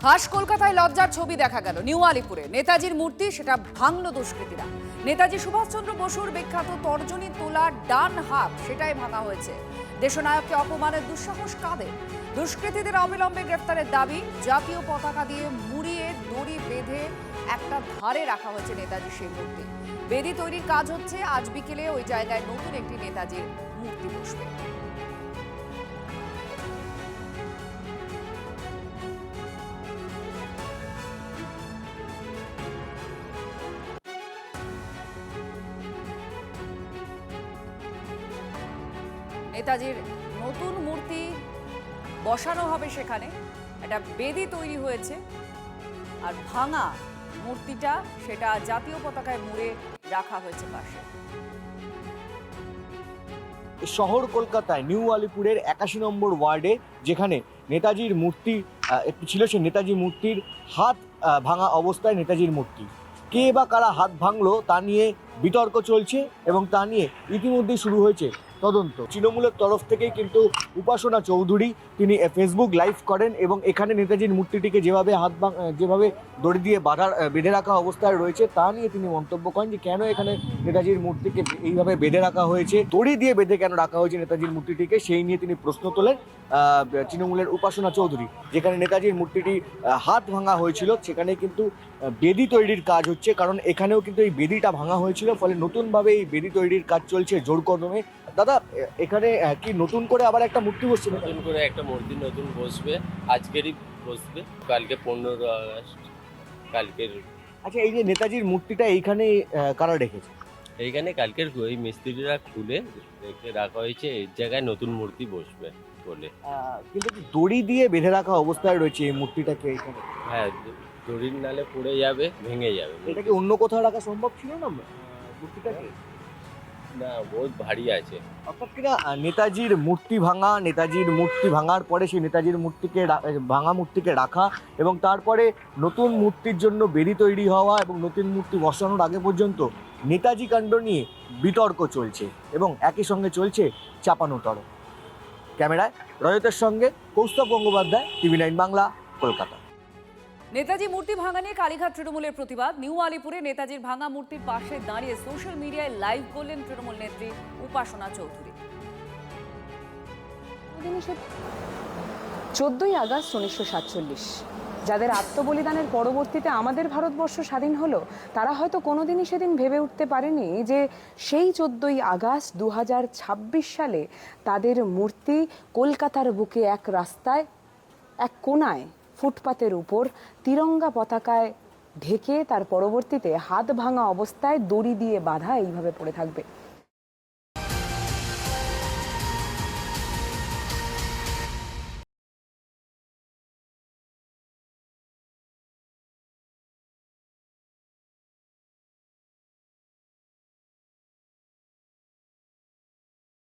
হাস কলকাতায় লজ্জার ছবি দেখা গেল নিউ আলিপুরে। নেতাজির মূর্তি সেটা ভাঙল দুষ্কৃতীরা। নেতাজি সুভাষচন্দ্র বসুর বিখ্যাত তর্জনী তোলার ডান হাত সেটাই ভাঙা হয়েছে। দেশনায়ককে অপমানের দুঃসাহস কাদের? দুষ্কৃতীদের অবিলম্বে গ্রেফতারের দাবি। জাতীয় পতাকা দিয়ে মুড়িয়ে দড়ি বেঁধে একটা ধারে রাখা হয়েছে নেতাজির সেই মূর্তি। বেদি তৈরির কাজ হচ্ছে। আজ বিকেলে ওই জায়গায় নতুন একটি নেতাজির মূর্তি বসবে। নেতাজির নতুন মূর্তি বসানো হবে সেখানে। একটা বেদি তৈরি হয়েছে আর ভাঙা মূর্তিটা সেটা জাতীয় পতাকায় মুড়ে রাখা হয়েছে পাশে। শহর কলকাতায় নিউ আলিপুরের 81 নম্বর ওয়ার্ডে যেখানে নেতাজির মূর্তি একটু ছিল, সেই নেতাজি মূর্তির হাত ভাঙা অবস্থায় নেতাজির মূর্তি। কে বা কারা হাত ভাঙলো তা নিয়ে বিতর্ক চলছে এবং তা নিয়ে ইতিমধ্যেই শুরু হয়েছে তদন্ত। তৃণমূলের তরফ থেকেই কিন্তু উপাসনা চৌধুরী তিনি ফেসবুক লাইভ করেন এবং এখানে নেতাজির মূর্তিটিকে যেভাবে দড়ি দিয়ে বেঁধে রাখা অবস্থায় রয়েছে তা নিয়ে তিনি মন্তব্য করেন যে কেন এখানে নেতাজির মূর্তিকে এইভাবে বেঁধে রাখা হয়েছে, দড়ি দিয়ে বেঁধে কেন রাখা হয়েছে নেতাজির মূর্তিটিকে, সেই নিয়ে তিনি প্রশ্ন তোলেন তৃণমূলের উপাসনা চৌধুরী। যেখানে নেতাজির মূর্তিটি হাত ভাঙা হয়েছিল সেখানে কিন্তু বেদি তৈরির কাজ হচ্ছে, কারণ এখানেও কিন্তু এই বেদিটা ভাঙা হয়েছিল, ফলে নতুনভাবে এই বেদি তৈরির কাজ চলছে জোর কদমে। দাদা, এখানে কি নতুন করে আবার একটা মূর্তি বসছে? নতুন করে একটা মূর্তি নতুন বসবে, আজকেরই বসবে, কালকে 15 আগস্ট কালকের। আচ্ছা, এই যে নেতাজির মূর্তিটা এইখানে কারা রেখেছে? এইখানে কালকের ওই মিস্ত্রিরা খুলে রেখে রাখা হয়েছে, এই জায়গায় নতুন মূর্তি বসবে বলে। কিন্তু দড়ি দিয়ে বেঁধে রাখা অবস্থায় রয়েছে এই মূর্তিটাকে এখানে। হ্যাঁ, দড়ির নালে পড়ে যাবে, ভেঙে যাবে। এটা কি অন্য কোথাও রাখা সম্ভব ছিল না মূর্তিটাকে? না, বহুত ভারী আছে। অর্থাৎ কিনা নেতাজির মূর্তি ভাঙার পরে সেই নেতাজির ভাঙা মূর্তিকে রাখা এবং তারপরে নতুন মূর্তির জন্য বেদি তৈরি হওয়া এবং নতুন মূর্তি বসানোর আগে পর্যন্ত নেতাজি কাণ্ড নিয়ে বিতর্ক চলছে এবং একই সঙ্গে চলছে চাপানোতর। ক্যামেরায় রজতের সঙ্গে কৌস্তব গঙ্গোপাধ্যায়, TV9 বাংলা, কলকাতা। নেতাজি মূর্তি ভাঙা নিয়ে কালীঘাট তৃণমূলের প্রতিবাদ। নিউ আলিপুরে নেতাজির ভাঙা মূর্তির পাশে দাঁড়িয়ে সোশ্যাল মিডিয়ায় লাইভ করলেন তৃণমূল নেত্রী উপাসনা চৌধুরী। 14ই আগস্ট 1947 যাদের আত্মবলিদানের পরবর্তীতে আমাদের ভারতবর্ষ স্বাধীন হলো, তারা হয়তো কোনোদিনই সেদিন ভেবে উঠতে পারেনি যে সেই 14ই আগস্ট 2026 সালে তাদের মূর্তি কলকাতার বুকে এক রাস্তায় এক কোনায় ফুটপাতের উপর তিরঙ্গা পতাকায় ঢেকে তার পরবর্তীতে হাত ভাঙা অবস্থায় দড়ি দিয়ে বাঁধা এইভাবে পড়ে থাকবে।